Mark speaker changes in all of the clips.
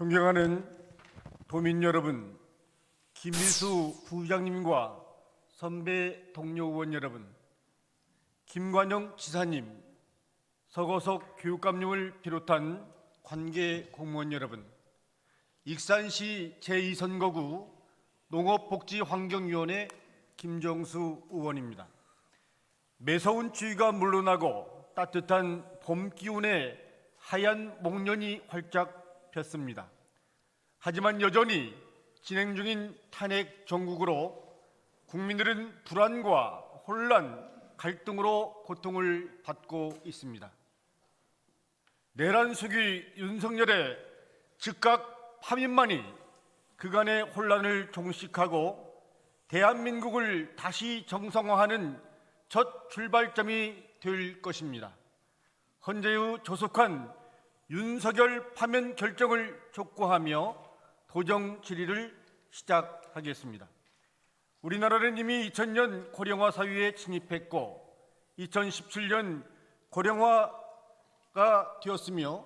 Speaker 1: 존경하는 도민 여러분, 김민수 부장님과 선배 동료 의원 여러분, 김관영 지사님, 서거석 교육감님을 비롯한 관계 공무원 여러분, 익산시 제2선거구 농업복지환경위원회 김정수 의원입니다. 매서운 추위가 물러나고 따뜻한 봄 기운에 하얀 목련이 활짝 폈습니다. 하지만 여전히 진행 중인 탄핵 정국으로 국민들은 불안과 혼란, 갈등으로 고통을 받고 있습니다. 내란 수기 윤석열의 즉각 파면만이 그간의 혼란을 종식하고 대한민국을 다시 정상화하는 첫 출발점이 될 것입니다. 헌재의 조속한 윤석열 파면 결정을 촉구하며 도정 질의를 시작하겠습니다. 우리나라는 이미 2000년 고령화 사회에 진입했고 2017년 고령화가 되었으며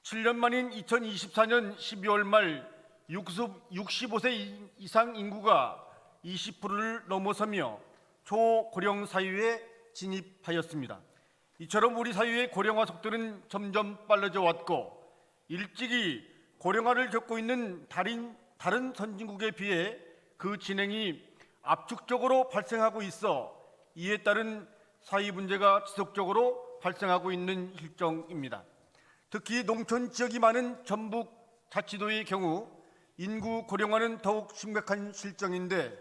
Speaker 1: 7년 만인 2024년 12월 말 65세 이상 인구가 20%를 넘어서며 초고령 사회에 진입하였습니다. 이처럼 우리 사회의 고령화 속도는 점점 빨라져 왔고 일찍이 고령화를 겪고 있는 다른 선진국에 비해 그 진행이 압축적으로 발생하고 있어 이에 따른 사회 문제가 지속적으로 발생하고 있는 실정입니다. 특히 농촌 지역이 많은 전북 자치도의 경우 인구 고령화는 더욱 심각한 실정인데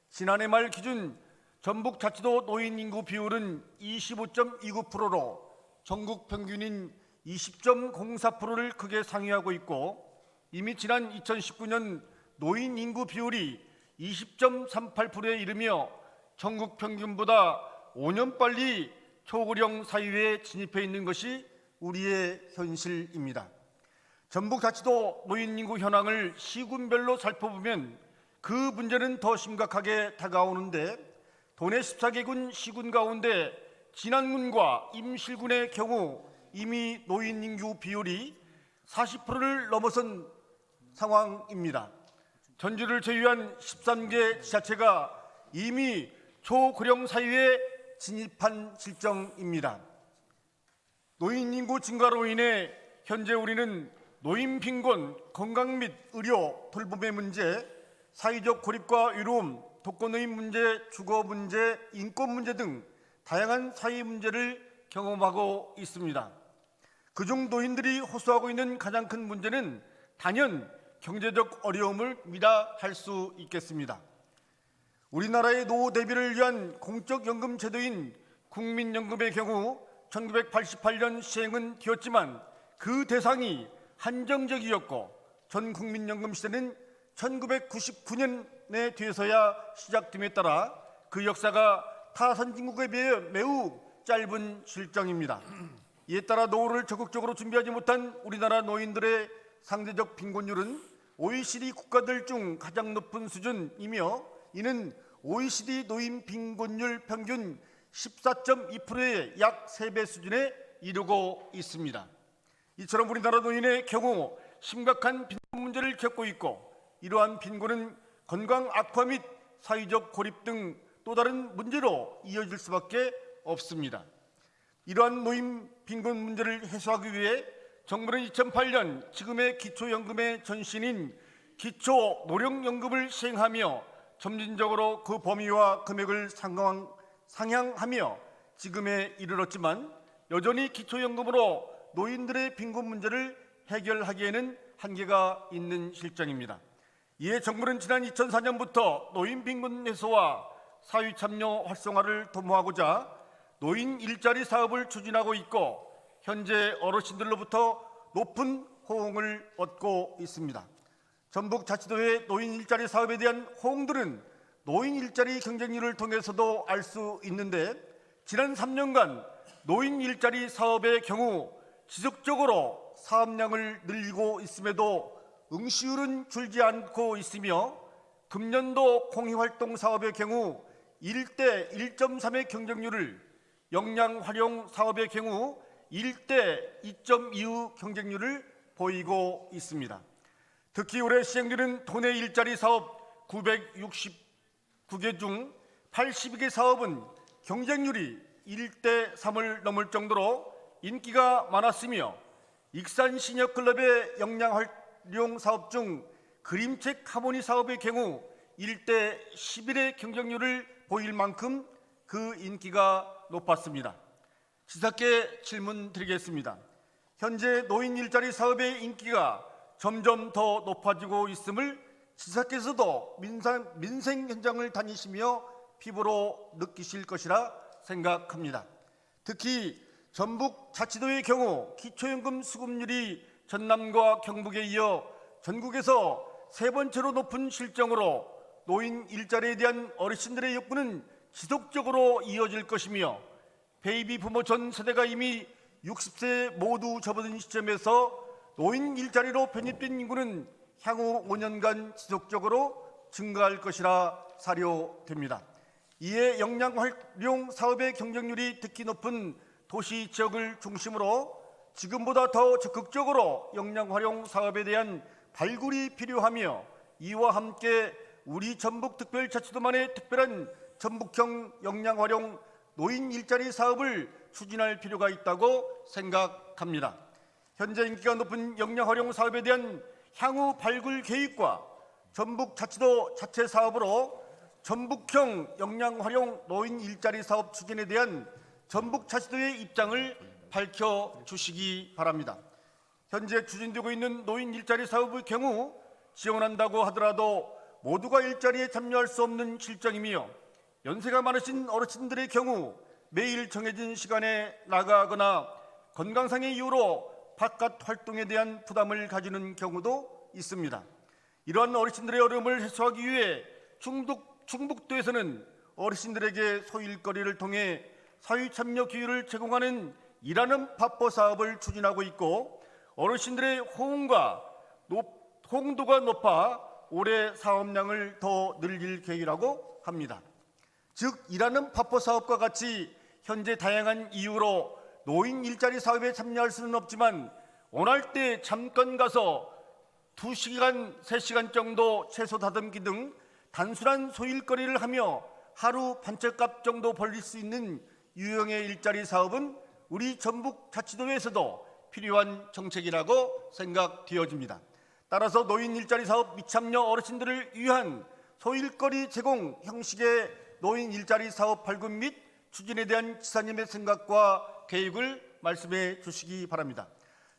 Speaker 1: 지난해 말 기준 전북 자치도 노인 인구 비율은 25.29%로 전국 평균인 20.04%를 크게 상회하고 있고 이미 지난 2019년 노인 인구 비율이 20.38%에 이르며 전국 평균보다 5년 빨리 초고령 사회에 진입해 있는 것이 우리의 현실입니다. 전북자치도 노인 인구 현황을 시군별로 살펴보면 그 문제는 더 심각하게 다가오는데 도내 14개군 시군 가운데 진안군과 임실군의 경우 이미 노인 인구 비율이 40%를 넘어선 상황입니다. 전주를 제외한 13개 지자체가 이미 초고령 사회에 진입한 실정입니다. 노인 인구 증가로 인해 현재 우리는 노인 빈곤, 건강 및 의료, 돌봄의 문제, 사회적 고립과 외로움, 독거노인 문제, 주거 문제, 인권 문제 등 다양한 사회 문제를 경험하고 있습니다. 그중 노인들이 호소하고 있는 가장 큰 문제는 단연 경제적 어려움을 미라 할 수 있겠습니다. 우리나라의 노후 대비를 위한 공적연금 제도인 국민연금의 경우 1988년 시행은 되었지만 그 대상이 한정적이었고 전 국민연금 시대는 1999년에 뒤에서야 시작됨에 따라 그 역사가 타 선진국에 비해 매우 짧은 실정입니다. 이에 따라 노후를 적극적으로 준비하지 못한 우리나라 노인들의 상대적 빈곤율은 OECD 국가들 중 가장 높은 수준이며 이는 OECD 노인 빈곤율 평균 14.2%의 약 3배 수준에 이르고 있습니다. 이처럼 우리나라 노인의 경우 심각한 빈곤 문제를 겪고 있고 이러한 빈곤은 건강 악화 및 사회적 고립 등 또 다른 문제로 이어질 수밖에 없습니다. 이러한 노인 빈곤 문제를 해소하기 위해 정부는 2008년 지금의 기초연금의 전신인 기초노령연금을 시행하며 점진적으로 그 범위와 금액을 상향하며 지금에 이르렀지만 여전히 기초연금으로 노인들의 빈곤 문제를 해결하기에는 한계가 있는 실정입니다. 이에 정부는 지난 2004년부터 노인 빈곤 해소와 사회 참여 활성화를 도모하고자 노인 일자리 사업을 추진하고 있고 현재 어르신들로부터 높은 호응을 얻고 있습니다. 전북 자치도의 노인 일자리 사업에 대한 호응들은 노인 일자리 경쟁률을 통해서도 알 수 있는데 지난 3년간 노인 일자리 사업의 경우 지속적으로 사업량을 늘리고 있음에도 응시율은 줄지 않고 있으며 금년도 공익활동 사업의 경우 1대 1.3의 경쟁률을 역량 활용 사업의 경우 1대 2.25 경쟁률을 보이고 있습니다. 특히 올해 시행되는 도내 일자리 사업 969개 중 82개 사업은 경쟁률이 1대 3을 넘을 정도로 인기가 많았으며, 익산 시니어클럽의 역량활용 사업 중 그림책 하모니 사업의 경우 1대 11의 경쟁률을 보일 만큼 그 인기가 높았습니다. 지사께 질문 드리겠습니다. 현재 노인 일자리 사업의 인기가 점점 더 높아지고 있음을 지사께서도 민생 현장을 다니시며 피부로 느끼실 것이라 생각합니다. 특히 전북 자치도의 경우 기초연금 수급률이 전남과 경북에 이어 전국에서 세 번째로 높은 실정으로 노인 일자리에 대한 어르신들의 욕구는 지속적으로 이어질 것이며, 베이비 부모 전 세대가 이미 60세 모두 접어든 시점에서 노인 일자리로 편입된 인구는 향후 5년간 지속적으로 증가할 것이라 사료됩니다. 이에 역량활용 사업의 경쟁률이 특히 높은 도시 지역을 중심으로 지금보다 더 적극적으로 역량활용 사업에 대한 발굴이 필요하며, 이와 함께 우리 전북특별자치도만의 특별한 전북형 역량활용 노인 일자리 사업을 추진할 필요가 있다고 생각합니다. 현재 인기가 높은 역량활용 사업에 대한 향후 발굴 계획과 전북자치도 자체 사업으로 전북형 역량활용 노인 일자리 사업 추진에 대한 전북자치도의 입장을 밝혀주시기 바랍니다. 현재 추진되고 있는 노인 일자리 사업의 경우 지원한다고 하더라도 모두가 일자리에 참여할 수 없는 실정이며, 연세가 많으신 어르신들의 경우 매일 정해진 시간에 나가거나 건강상의 이유로 바깥 활동에 대한 부담을 가지는 경우도 있습니다. 이러한 어르신들의 어려움을 해소하기 위해 충북도에서는 어르신들에게 소일거리를 통해 사회참여 기회를 제공하는 일하는 밥보 사업을 추진하고 있고, 어르신들의 호응도가 높아 올해 사업량을 더 늘릴 계획이라고 합니다. 즉, 일하는 밥보 사업과 같이 현재 다양한 이유로 노인 일자리 사업에 참여할 수는 없지만 원할 때 잠깐 가서 2시간, 3시간 정도 채소 다듬기 등 단순한 소일거리를 하며 하루 반찬값 정도 벌릴 수 있는 유형의 일자리 사업은 우리 전북자치도에서도 필요한 정책이라고 생각되어집니다. 따라서 노인 일자리 사업 미참여 어르신들을 위한 소일거리 제공 형식의 노인 일자리 사업 발굴 및 추진에 대한 지사님의 생각과 계획을 말씀해 주시기 바랍니다.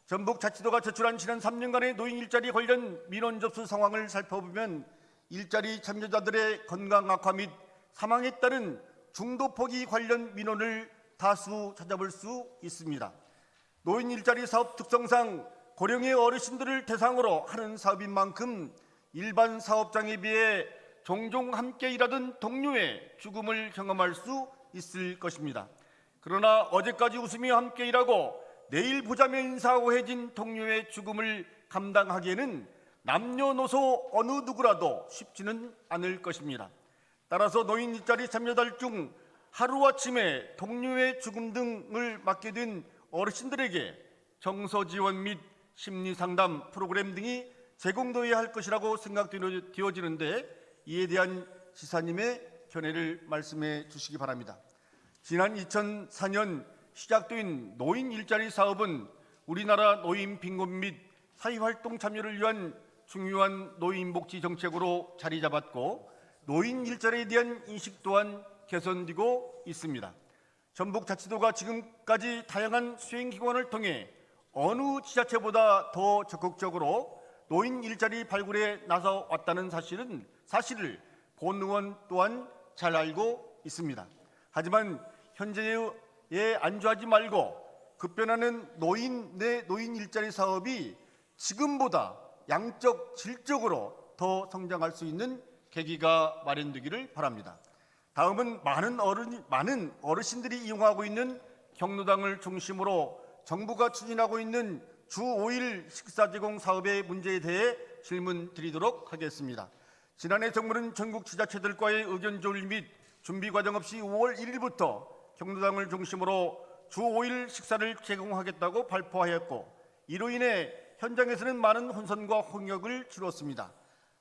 Speaker 1: 전북자치도가 제출한 지난 3년간의 노인 일자리 관련 민원 접수 상황을 살펴보면 일자리 참여자들의 건강 악화 및 사망에 따른 중도 포기 관련 민원을 다수 찾아볼 수 있습니다. 노인 일자리 사업 특성상 고령의 어르신들을 대상으로 하는 사업인 만큼 일반 사업장에 비해 종종 함께 일하던 동료의 죽음을 경험할 수 있을 것입니다. 그러나 어제까지 웃으며 함께 일하고 내일 보자며 인사하고 헤어진 동료의 죽음을 감당하기에는 남녀노소 어느 누구라도 쉽지는 않을 것입니다. 따라서 노인 일자리 참여자들 중 하루아침에 동료의 죽음 등을 맡게 된 어르신들에게 정서 지원 및 심리 상담 프로그램 등이 제공되어야 할 것이라고 생각되어지는데, 이에 대한 지사님의 견해를 말씀해 주시기 바랍니다. 지난 2004년 시작된 노인 일자리 사업은 우리나라 노인 빈곤 및 사회활동 참여를 위한 중요한 노인복지 정책으로 자리 잡았고, 노인 일자리에 대한 인식 또한 개선되고 있습니다. 전북자치도가 지금까지 다양한 수행기관을 통해 어느 지자체보다 더 적극적으로 노인 일자리 발굴에 나서 왔다는 사실을 본 의원 또한 잘 알고 있습니다. 하지만 현재에 안주하지 말고 급변하는 노인 일자리 사업이 지금보다 양적, 질적으로 더 성장할 수 있는 계기가 마련되기를 바랍니다. 다음은 많은 어르신들이 이용하고 있는 경로당을 중심으로 정부가 추진하고 있는 주 5일 식사 제공 사업의 문제에 대해 질문 드리도록 하겠습니다. 지난해 정부는 전국 지자체들과의 의견 조율 및 준비 과정 없이 5월 1일부터 경로당을 중심으로 주 5일 식사를 제공하겠다고 발표하였고, 이로 인해 현장에서는 많은 혼선과 홍역을 치렀습니다.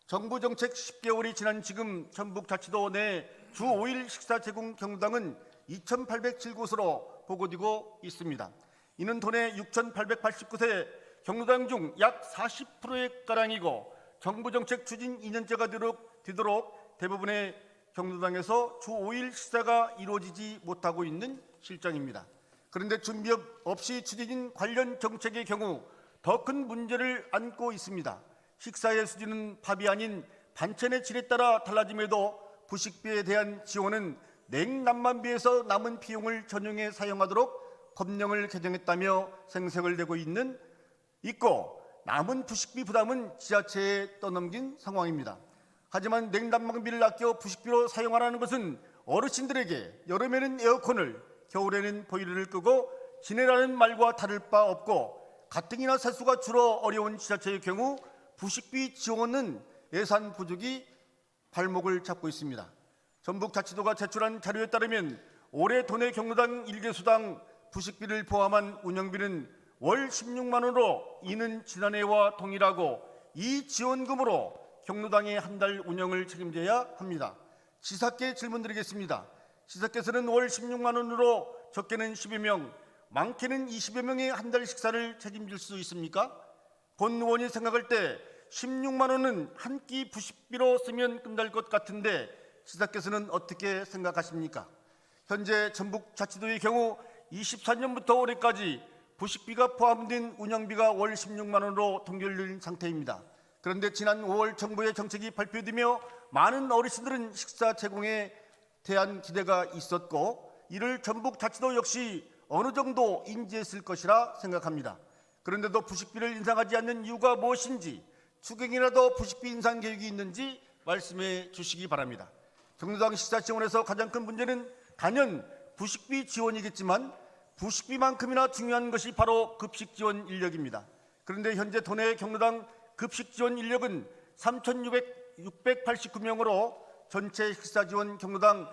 Speaker 1: 정부 정책 10개월이 지난 지금 전북자치도 내 주 5일 식사 제공 경로당은 2,807곳으로 보고되고 있습니다. 이는 도내 6,889세 경로당 중 약 40%의 가량이고 정부 정책 추진 2년째가 되도록 대부분의 경로당에서 주 5일 식사가 이루어지지 못하고 있는 실정입니다. 그런데 준비 없이 추진인 관련 정책의 경우 더 큰 문제를 안고 있습니다. 식사의 수준은 밥이 아닌 반찬의 질에 따라 달라짐에도 부식비에 대한 지원은 냉난만비에서 남은 비용을 전용해 사용하도록 법령을 개정했다며 생색을 내고 있고 남은 부식비 부담은 지자체에 떠넘긴 상황입니다. 하지만 냉난방비를 아껴 부식비로 사용하라는 것은 어르신들에게 여름에는 에어컨을 겨울에는 보일러를 끄고 지내라는 말과 다를 바 없고 가뜩이나 세수가 줄어 어려운 지자체의 경우 부식비 지원은 예산 부족이 발목을 잡고 있습니다. 전북자치도가 제출한 자료에 따르면 올해 도내 경로당 1개수당 부식비를 포함한 운영비는 월 16만 원으로 이는 지난해와 동일하고 이 지원금으로 경로당의 한 달 운영을 책임져야 합니다. 지사께 질문드리겠습니다. 지사께서는 월 16만 원으로 적게는 10여 명, 많게는 20여 명의 한 달 식사를 책임질 수 있습니까? 본 의원이 생각할 때 16만 원은 한 끼 부식비로 쓰면 끝날 것 같은데 지사께서는 어떻게 생각하십니까? 현재 전북자치도의 경우 24년부터 올해까지 부식비가 포함된 운영비가 월 16만 원으로 동결된 상태입니다. 그런데 지난 5월 정부의 정책이 발표되며 많은 어르신들은 식사 제공에 대한 기대가 있었고 이를 전북자치도 역시 어느 정도 인지했을 것이라 생각합니다. 그런데도 부식비를 인상하지 않는 이유가 무엇인지 추경이라도 부식비 인상 계획이 있는지 말씀해 주시기 바랍니다. 경로당 식사 지원에서 가장 큰 문제는 단연 부식비 지원이겠지만 부식비만큼이나 중요한 것이 바로 급식 지원 인력입니다. 그런데 현재 도내 경로당 급식 지원 인력은 3,689명으로 전체 식사 지원 경로당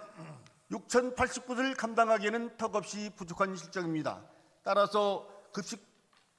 Speaker 1: 6,089곳을 감당하기에는 턱없이 부족한 실정입니다. 따라서 급식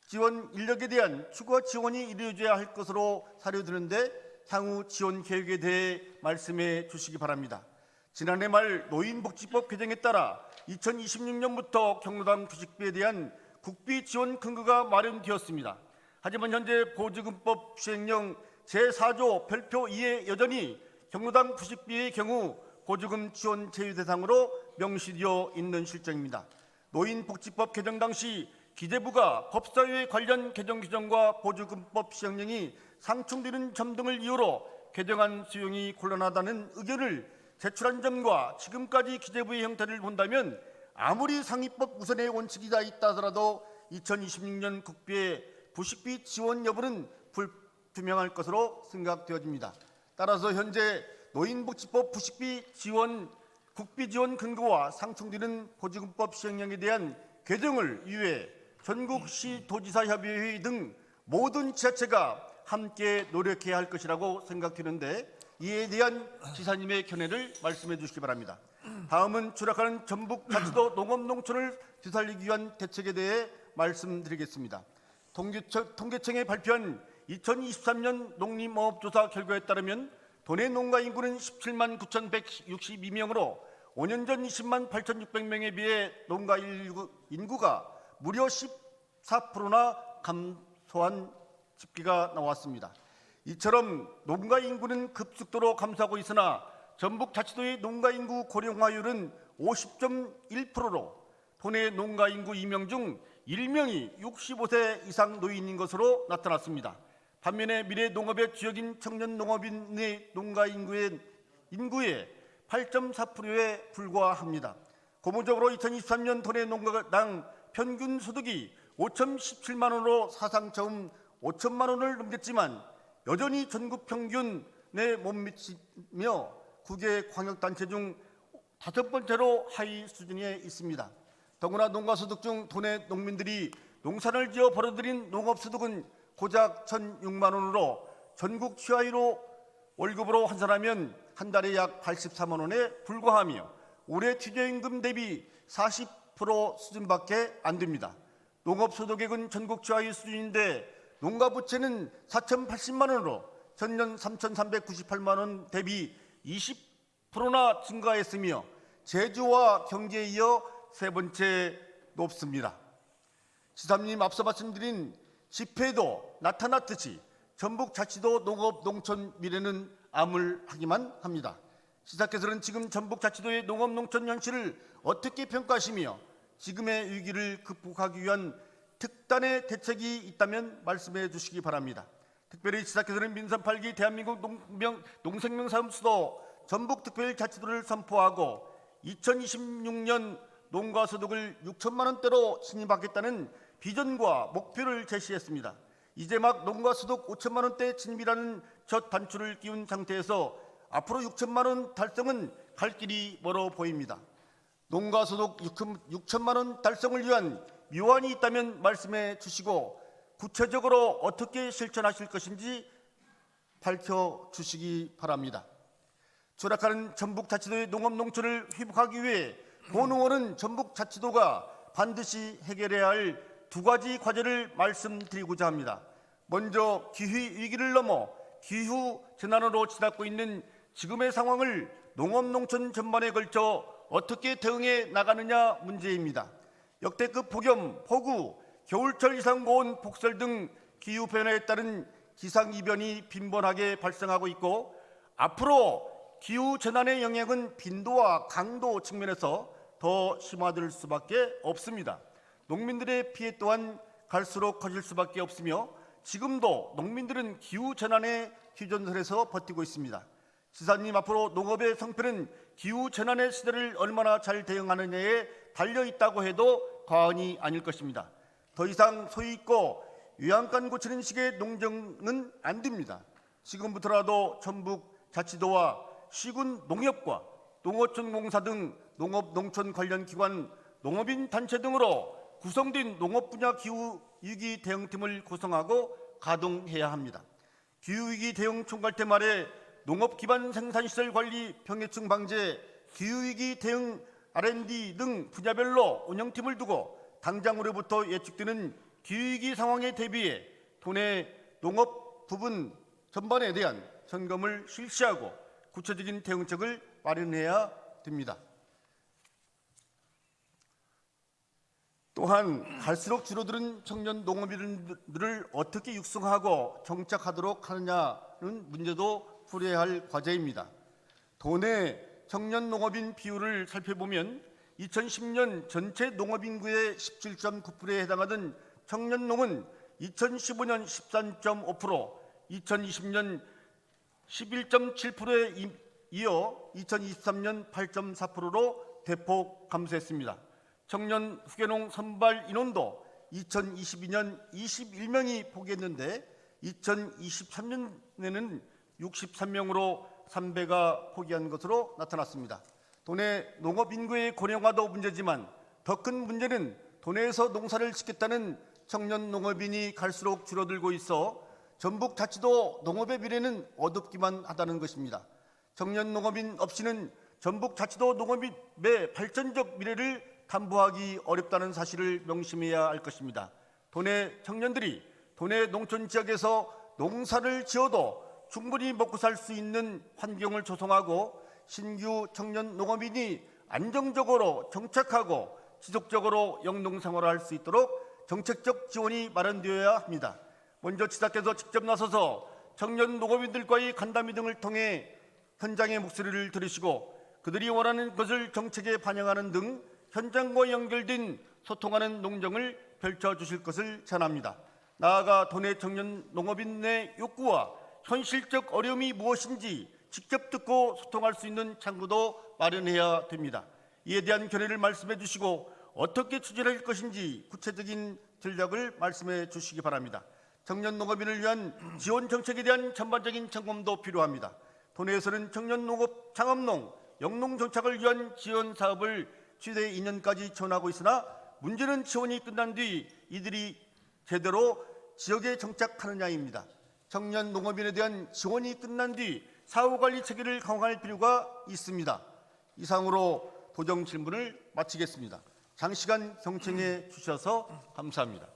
Speaker 1: 지원 인력에 대한 추가 지원이 이루어져야 할 것으로 사료드는데 향후 지원 계획에 대해 말씀해 주시기 바랍니다. 지난해 말 노인복지법 개정에 따라 2026년부터 경로당 부식비에 대한 국비 지원 근거가 마련되었습니다. 하지만 현재 보조금법 시행령 제4조 별표 2에 여전히 경로당 부식비의 경우 보조금 지원 제휴 대상으로 명시되어 있는 실정입니다. 노인복지법 개정 당시 기재부가 법사위의 관련 개정 규정과 보조금법 시행령이 상충되는 점 등을 이유로 개정안 수용이 곤란하다는 의견을 제출한 점과 지금까지 기재부의 형태를 본다면 아무리 상위법 우선의 원칙이 있다 하더라도 2026년 국비의 부식비 지원 여부는 불투명할 것으로 생각되어집니다. 따라서 현재 노인복지법 부식비 지원 국비 지원 근거와 상충되는 보조금법 시행령에 대한 개정을 위해 전국시 도지사 협의회 등 모든 지자체가 함께 노력해야 할 것이라고 생각되는데 이에 대한 지사님의 견해를 말씀해 주시기 바랍니다. 다음은 추락하는 전북자치도 농업농촌을 되살리기 위한 대책에 대해 말씀드리겠습니다. 통계청이 발표한 2023년 농림어업조사 결과에 따르면 도내 농가 인구는 17만 9,162명으로 5년 전 20만 8,600명에 비해 농가 인구가 무려 14%나 감소한 집계가 나왔습니다. 이처럼 농가 인구는 급속도로 감소하고 있으나 전북자치도의 농가 인구 고령화율은 50.1%로 도내 농가 인구 2명 중 1명이 65세 이상 노인인 것으로 나타났습니다. 반면에 미래 농업의 주역인 청년 농업인의 농가 인구의 8.4%에 불과합니다. 고무적으로 2023년 도내 농가당 평균 소득이 5,017만 원으로 사상 처음 5천만 원을 넘겼지만 여전히 전국 평균에 못 미치며 9개 광역단체 중 5번째로 하위 수준에 있습니다. 더구나 농가소득 중 도내 농민들이 농산을 지어 벌어들인 농업소득은 고작 1,006만 원으로 전국 최하위로 월급으로 환산하면 한 달에 약 83만 원에 불과하며 올해 최저임금 대비 40% 수준밖에 안 됩니다. 농업소득액은 전국 최하위 수준인데 농가 부채는 4,080만 원으로 전년 3,398만 원 대비 20%나 증가했으며 제주와 경기에 이어 세 번째 높습니다. 지사님, 앞서 말씀드린 집회도 나타났듯이 전북자치도 농업 농촌 미래는 암울하기만 합니다. 지사께서는 지금 전북자치도의 농업 농촌 현실을 어떻게 평가하시며 지금의 위기를 극복하기 위한 특단의 대책이 있다면 말씀해 주시기 바랍니다. 특별히 지사께서는 민선 8기 대한민국 농생명사무소도 전북특별자치도를 선포하고 2026년 농가소득을 6천만 원대로 진입하겠다는 비전과 목표를 제시했습니다. 이제 막 농가소득 5천만 원대 진입이라는 첫 단추를 끼운 상태에서 앞으로 6천만 원 달성은 갈 길이 멀어 보입니다. 농가소득 6천만 원 달성을 위한 묘안이 있다면 말씀해 주시고 구체적으로 어떻게 실천하실 것인지 밝혀주시기 바랍니다. 추락하는 전북자치도의 농업농촌을 회복하기 위해 본의원은 전북자치도가 반드시 해결해야 할 두 가지 과제를 말씀드리고자 합니다. 먼저 기후위기를 넘어 기후재난으로 치닫고 있는 지금의 상황을 농업농촌 전반에 걸쳐 어떻게 대응해 나가느냐 문제입니다. 역대급 폭염, 폭우, 겨울철 이상 고온, 폭설 등 기후변화에 따른 기상이변이 빈번하게 발생하고 있고 앞으로 기후재난의 영향은 빈도와 강도 측면에서 더 심화될 수밖에 없습니다. 농민들의 피해 또한 갈수록 커질 수밖에 없으며 지금도 농민들은 기후재난의 기전설에서 버티고 있습니다. 지사님, 앞으로 농업의 성패는 기후재난의 시대를 얼마나 잘 대응하느냐에 달려있다고 해도 과언이 아닐 것입니다. 더 이상 소위 있고 요양간 고치는 식의 농정은 안 됩니다. 지금부터라도 전북자치도와 시군 농협과 농어촌 공사 등 농업 농촌 관련 기관, 농업인 단체 등으로 구성된 농업 분야 기후위기 대응팀을 구성하고 가동해야 합니다. 기후위기 대응 총괄팀 아래 농업 기반 생산시설 관리, 병해충 방제, 기후위기 대응 R&D 등 분야별로 운영팀을 두고 당장으로부터 예측되는 기후위기 상황에 대비해 도내 농업 부분 전반에 대한 점검을 실시하고 구체적인 대응책을 마련해야 됩니다. 또한 갈수록 줄어드는 청년 농업인들을 어떻게 육성하고 정착하도록 하느냐는 문제도 풀어야 할 과제입니다. 도내 청년 농업인 비율을 살펴보면 2010년 전체 농업인구의 17.9%에 해당하던 청년농은 2015년 13.5%, 2020년 11.7%에 이어 2023년 8.4%로 대폭 감소했습니다. 청년 후계농 선발 인원도 2022년 21명이 포기했는데 2023년에는 63명으로 3배가 포기한 것으로 나타났습니다. 도내 농업 인구의 고령화도 문제지만 더 큰 문제는 도내에서 농사를 짓겠다는 청년 농업인이 갈수록 줄어들고 있어 전북자치도 농업의 미래는 어둡기만 하다는 것입니다. 청년 농업인 없이는 전북자치도 농업의 발전적 미래를 담보하기 어렵다는 사실을 명심해야 할 것입니다. 도내 청년들이 도내 농촌 지역에서 농사를 지어도 충분히 먹고 살 수 있는 환경을 조성하고 신규 청년 농업인이 안정적으로 정착하고 지속적으로 영농 생활을 할 수 있도록 정책적 지원이 마련되어야 합니다. 먼저 지사께서 직접 나서서 청년 농업인들과의 간담회 등을 통해 현장의 목소리를 들으시고 그들이 원하는 것을 정책에 반영하는 등 현장과 연결된 소통하는 농정을 펼쳐주실 것을 전합니다. 나아가 도내 청년 농업인의 욕구와 현실적 어려움이 무엇인지 직접 듣고 소통할 수 있는 창구도 마련해야 됩니다. 이에 대한 견해를 말씀해 주시고 어떻게 추진할 것인지 구체적인 전략을 말씀해 주시기 바랍니다. 청년 농업인을 위한 지원 정책에 대한 전반적인 점검도 필요합니다. 도내에서는 청년 농업 창업농, 영농 정착을 위한 지원 사업을 최대 2년까지 지원하고 있으나 문제는 지원이 끝난 뒤 이들이 제대로 지역에 정착하느냐입니다. 청년 농업인에 대한 지원이 끝난 뒤 사후관리 체계를 강화할 필요가 있습니다. 이상으로 도정 질문을 마치겠습니다. 장시간 경청해 주셔서 감사합니다.